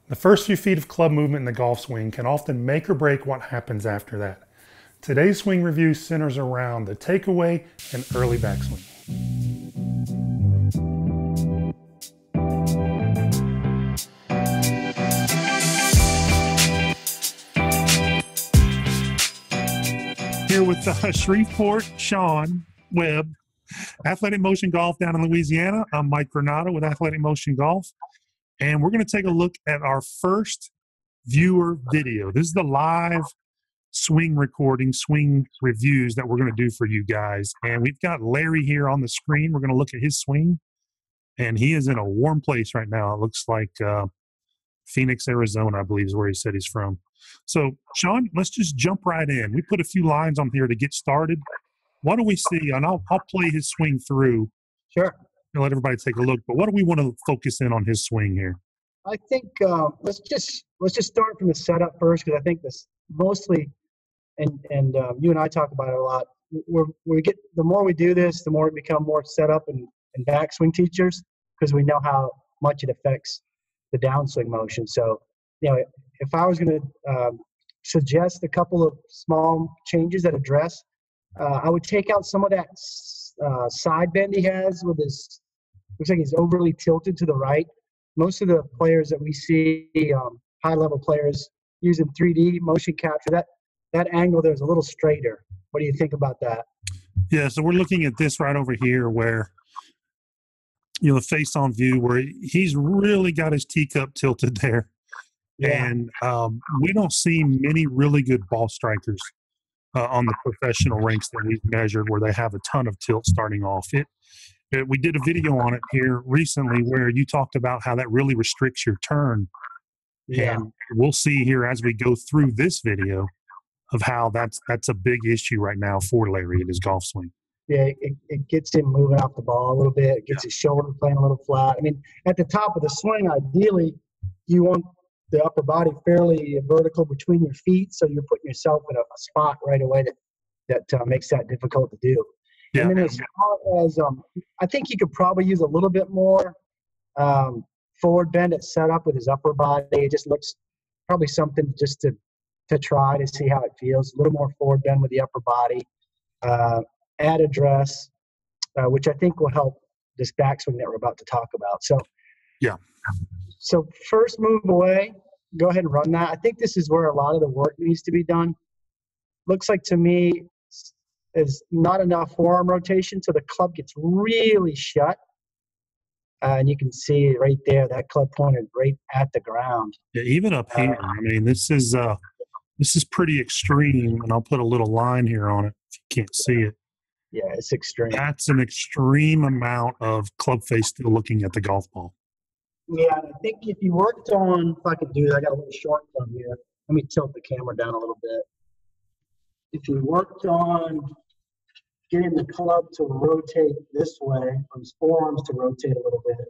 The first few feet of club movement in the golf swing can often make or break what happens after that. Today's swing review centers around the takeaway and early backswing. Here with Shreveport, Sean Webb, Athletic Motion Golf down in Louisiana. I'm Mike Granado with Athletic Motion Golf, and we're going to take a look at our first viewer video. This is the live swing recording, swing reviews that we're going to do for you guys. And we've got Larry here on the screen. We're going to look at his swing, and he is in a warm place right now. It looks like Phoenix, Arizona, I believe is where he said he's from. So, Sean, let's just jump right in. We put a few lines on here to get started. What do we see? And I'll play his swing through. Sure. And let everybody take a look. But what do we want to focus in on his swing here? I think let's just start from the setup first, because I think this mostly, and you and I talk about it a lot. We get, the more we do this, the more we become more setup and backswing teachers, because we know how much it affects the downswing motion. So, you know, if I was going to suggest a couple of small changes that address, I would take out some of that side bend he has with his, looks like he's overly tilted to the right. Most of the players that we see, high-level players, using 3D motion capture, that angle there is a little straighter. What do you think about that? Yeah, so we're looking at this right over here where, you know, the face-on view where he's really got his teacup tilted there. Yeah. And we don't see many really good ball strikers on the professional ranks that we've measured where they have a ton of tilt starting off. We did a video on it here recently where you talked about how that really restricts your turn. Yeah. And we'll see here as we go through this video of how that's a big issue right now for Larry in his golf swing. Yeah, it gets him moving off the ball a little bit. It gets his shoulder playing a little flat. I mean, at the top of the swing, ideally, you want the upper body fairly vertical between your feet, so you're putting yourself in a spot right away that makes that difficult to do. Yeah. And then as far as I think he could probably use a little bit more forward bend at setup with his upper body. It just looks probably something just to try to see how it feels. A little more forward bend with the upper body. Add address, which I think will help this backswing that we're about to talk about. So, yeah. So first move away, go ahead and run that. I think this is where a lot of the work needs to be done. Looks like to me is not enough forearm rotation, so the club gets really shut. And you can see right there, that club pointed right at the ground. Yeah, even up here. I mean, this is pretty extreme, and I'll put a little line here on it if you can't see it. Yeah, it's extreme. That's an extreme amount of club face still looking at the golf ball. Yeah, I think if you worked on, if I could do that, I got a little short club here. Let me tilt the camera down a little bit. If you worked on getting the club to rotate this way, or his forearms to rotate a little bit,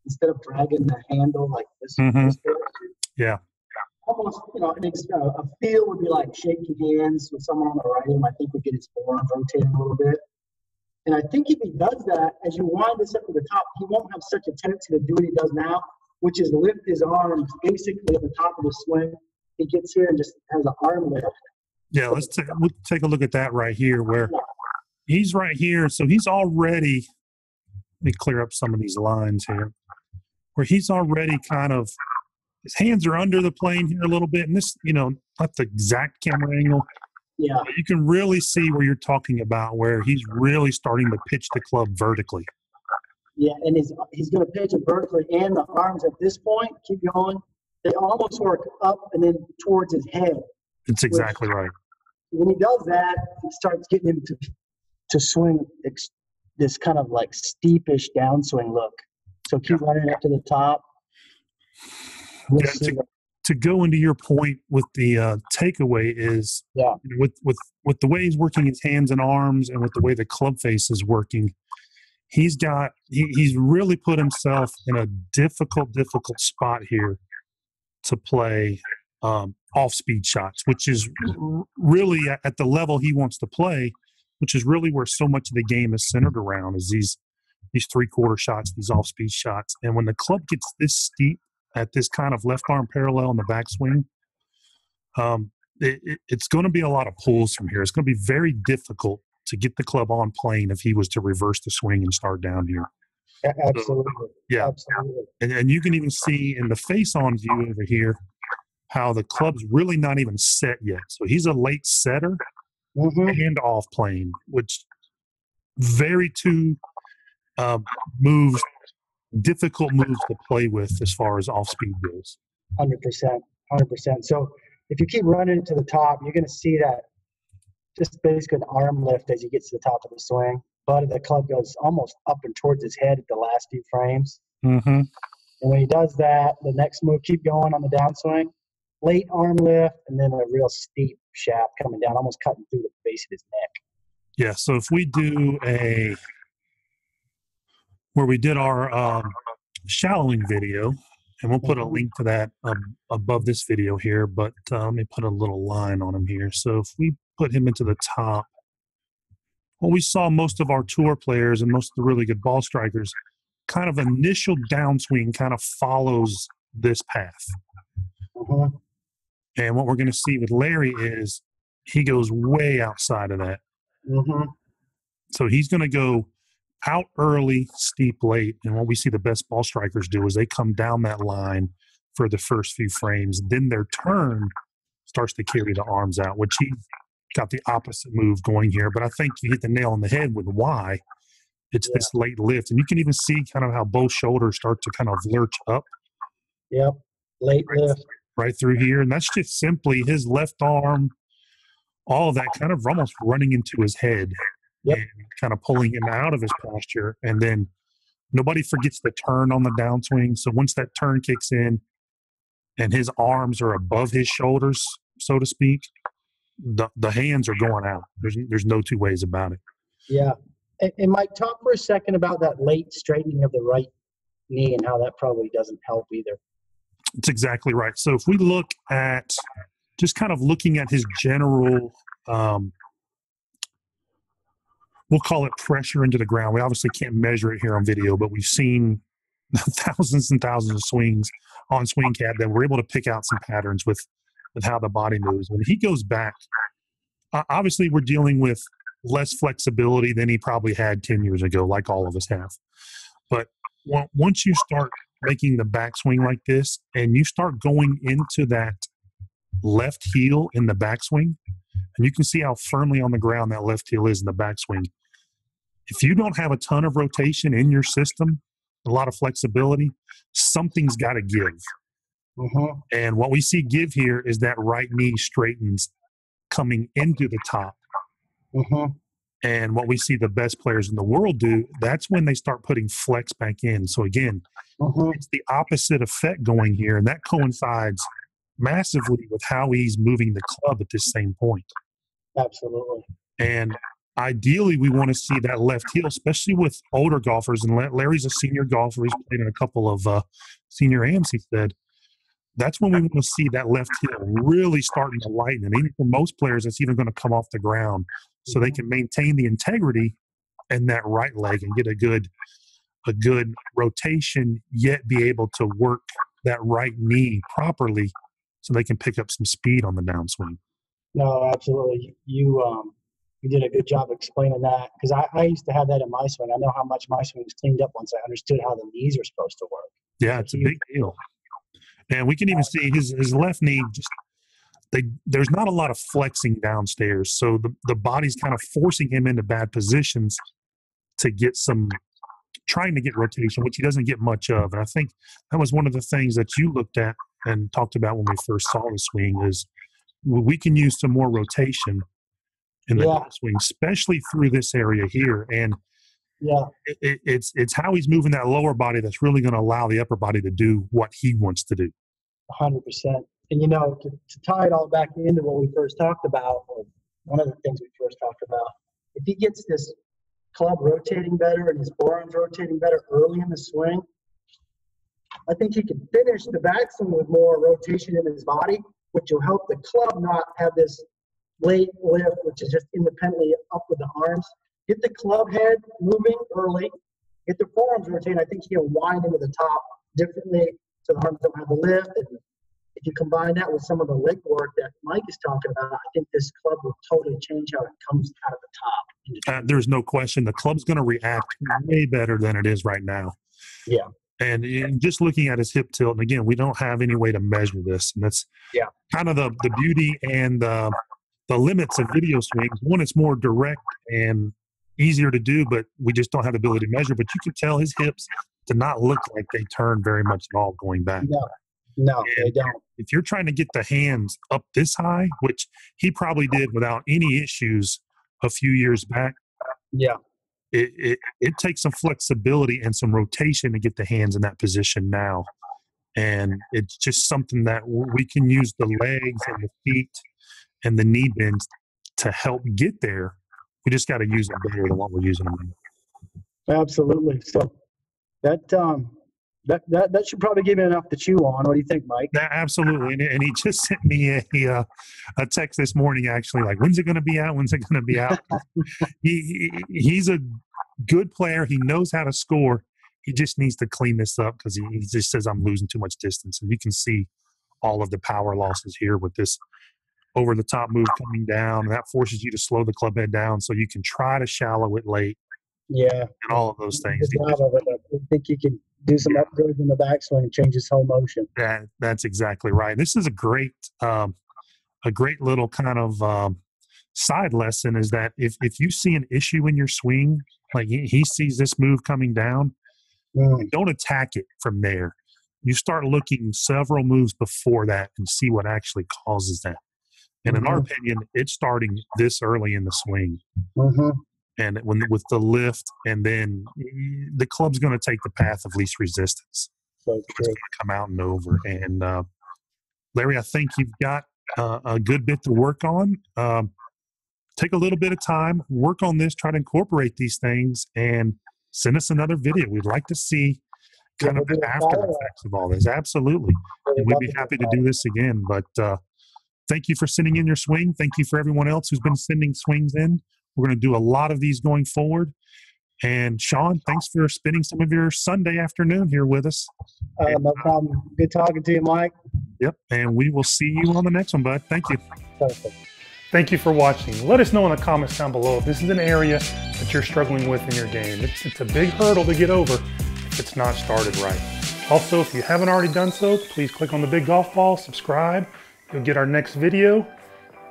instead of dragging the handle like this, this direction. Yeah. Almost, you know, a feel would be like shaking hands with someone on the right, and I think would get his forearms rotating a little bit. And I think if he does that, as you wind this up to the top, he won't have such a tendency to do what he does now, which is lift his arms basically at the top of the swing. He gets here and just has an arm lift. Yeah, we'll take a look at that right here where he's right here. So he's already, let me clear up some of these lines here, where he's already kind of, his hands are under the plane here a little bit. And this, you know, not the exact camera angle. Yeah. But you can really see where you're talking about, where he's really starting to pitch the club vertically. Yeah, and he's going to pitch it vertically, and the arms at this point, keep going, they almost work up and then towards his head. It's exactly right. When he does that, it starts getting him to swing this kind of like steepish downswing look. So keep running up to the top. To go into your point with the takeaway is with the way he's working his hands and arms, and with the way the club face is working, he's really put himself in a difficult spot here to play off-speed shots, which is really at the level he wants to play, which is really where so much of the game is centered around, is these three-quarter shots, these off-speed shots. And when the club gets this steep at this kind of left arm parallel in the backswing, it's going to be a lot of pulls from here. It's going to be very difficult to get the club on plane if he was to reverse the swing and start down here. Absolutely. So, yeah. Absolutely. And you can even see in the face-on view over here how the club's really not even set yet. So he's a late setter and off plane, which very two moves, difficult moves to play with as far as off-speed goes. 100%. 100%. So if you keep running it to the top, you're going to see that just basically an arm lift as he gets to the top of the swing. Butt of the club goes almost up and towards his head at the last few frames. And when he does that, the next move, keep going on the downswing, late arm lift, and then a real steep shaft coming down, almost cutting through the base of his neck. Yeah, so if we do where we did our shallowing video, and we'll put a link to that above this video here, but let me put a little line on him here. So if we put him into the top, well, we saw most of our tour players and most of the really good ball strikers, kind of initial downswing kind of follows this path. And what we're going to see with Larry is he goes way outside of that. So he's going to go out early, steep late. And what we see the best ball strikers do is they come down that line for the first few frames. Then their turn starts to carry the arms out, which he's got the opposite move going here. But I think you hit the nail on the head with why. It's this late lift. And you can even see kind of how both shoulders start to kind of lurch up. Yep, late lift. Right through here. And that's just simply his left arm, all of that kind of almost running into his head and kind of pulling him out of his posture. And then nobody forgets the turn on the downswing. So once that turn kicks in and his arms are above his shoulders, so to speak, the hands are going out. There's no two ways about it. Yeah. And Mike, talk for a second about that late straightening of the right knee and how that probably doesn't help either. It's exactly right. So if we look at just kind of looking at his general, we'll call it pressure into the ground. We obviously can't measure it here on video, but we've seen thousands and thousands of swings on SwingCat that we're able to pick out some patterns with how the body moves. When he goes back, obviously we're dealing with less flexibility than he probably had 10 years ago, like all of us have. But once you start making the backswing like this and you start going into that left heel in the backswing, and you can see how firmly on the ground that left heel is in the backswing. If you don't have a ton of rotation in your system, a lot of flexibility, something's got to give. And what we see give here is that right knee straightens coming into the top. And what we see the best players in the world do, that's when they start putting flex back in. So again, it's the opposite effect going here, and that coincides massively with how he's moving the club at this same point. Absolutely. And ideally, we want to see that left heel, especially with older golfers. And Larry's a senior golfer. He's played in a couple of senior AMs, he said. That's when we want to see that left heel really starting to lighten. And even for most players, it's even going to come off the ground so they can maintain the integrity in that right leg and get a good rotation, yet be able to work that right knee properly so they can pick up some speed on the downswing. No, absolutely. You did a good job explaining that, because I used to have that in my swing. I know how much my swing was cleaned up once I understood how the knees are supposed to work. Yeah, it's a big deal. And we can even see his left knee, there's not a lot of flexing downstairs. So the body's kind of forcing him into bad positions to get trying to get rotation, which he doesn't get much of. And I think that was one of the things that you looked at and talked about when we first saw the swing is we can use some more rotation in the swing, especially through this area here. And it's how he's moving that lower body that's really going to allow the upper body to do what he wants to do. 100%. And, to tie it all back into what we first talked about, or one of the things we first talked about, if he gets this club rotating better and his forearms rotating better early in the swing, I think he can finish the backswing with more rotation in his body, which will help the club not have this late lift, which is just independently up with the arms. Get the club head moving early, get the forearms rotating. I think he'll wind into the top differently so the arms don't have the lift. And if you combine that with some of the leg work that Mike is talking about, I think this club will totally change how it comes out of the top. There's no question the club's going to react way better than it is right now. Yeah. And just looking at his hip tilt, and again, we don't have any way to measure this, and that's kind of the beauty and the limits of video swings. One, it's more direct and easier to do, but we just don't have the ability to measure. But you can tell his hips do not look like they turn very much at all going back. No, they don't. If you're trying to get the hands up this high, which he probably did without any issues a few years back, it takes some flexibility and some rotation to get the hands in that position now. And it's just something that we can use the legs and the feet and the knee bends to help get there. We just got to use it better than what we're using them. Absolutely. So that should probably give you enough to chew on. What do you think, Mike? Absolutely. And he just sent me a text this morning, actually, like, when's it going to be out? When's it going to be out? He's a good player. He knows how to score. He just needs to clean this up because he just says, I'm losing too much distance. And you can see all of the power losses here with this over-the-top move coming down. And that forces you to slow the club head down so you can try to shallow it late. Yeah. And all of those things. I think you can do some upgrades in the backswing and change his whole motion. That's exactly right. This is a great little kind of side lesson is that if you see an issue in your swing, like he sees this move coming down, don't attack it from there. You start looking several moves before that and see what actually causes that. And in our opinion, it's starting this early in the swing. And with the lift, and then the club's going to take the path of least resistance. So it's going to come out and over. And Larry, I think you've got a good bit to work on. Take a little bit of time, work on this, try to incorporate these things, and send us another video. We'd like to see kind of the after effects of all this. Absolutely. And we'd be happy to do this again. But thank you for sending in your swing. Thank you for everyone else who's been sending swings in. We're going to do a lot of these going forward. And Sean, thanks for spending some of your Sunday afternoon here with us. No problem. Good talking to you, Mike. Yep. And we will see you on the next one, bud. Thank you. Perfect. Thank you for watching. Let us know in the comments down below if this is an area that you're struggling with in your game. It's a big hurdle to get over if it's not started right. Also, if you haven't already done so, please click on the big golf ball, subscribe. You'll get our next video.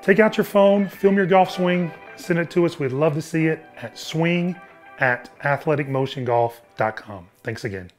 Take out your phone, film your golf swing, send it to us. We'd love to see it at swing@athleticmotiongolf.com. Thanks again.